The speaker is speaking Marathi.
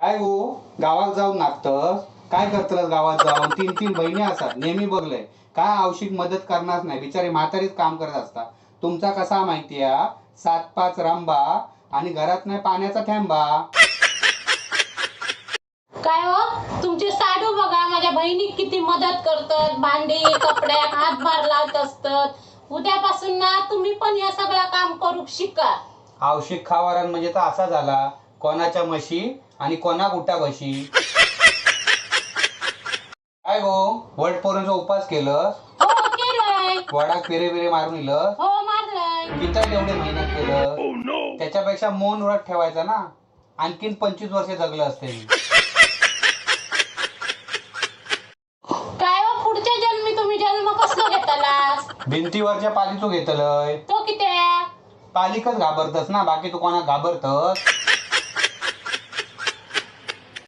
काय हो गावात जाऊन नाचतस? काय करतस गावात जाऊन? तीन तीन बहिणी असतात नेहमी बघलंय. काय आवश्यक मदत करणार नाही, बिचारी म्हातारीच काम करत असतात. तुमचा कसा माहितीये? 7-5 रांबा आणि घरात नाही पाण्याचा थेंबा. काय हो तुमचे साडू बघा, माझ्या बहिणी किती मदत करतात, भांडी कपड्यात हातभार लावत असतात. उद्यापासून ना तुम्ही पण या सगळं काम करू शिका. आवश्यक खावारान म्हणजे तर असा झाला, कोणाच्या म्हशी आणि कोणा गुटा बशी. काय हो वट पौर्णिमेचा उपास केलं? हो केलंय. वडाक फिरे फिरे मारून इलं? हो मारलंय. किती एवढे मेहनत केलं? त्याच्यापेक्षा मौन व्रत ठेवायचा ना, आणखीन 25 वर्ष जगलं असते मी. काय हो पुढच्या जन्मी तुम्ही जन्म कसलो घेतलास? भिंतीवरच्या पालीचो घेतलंय. तो किती? पालिकच घाबरतस ना, बाकी तू कोणा घाबरतस?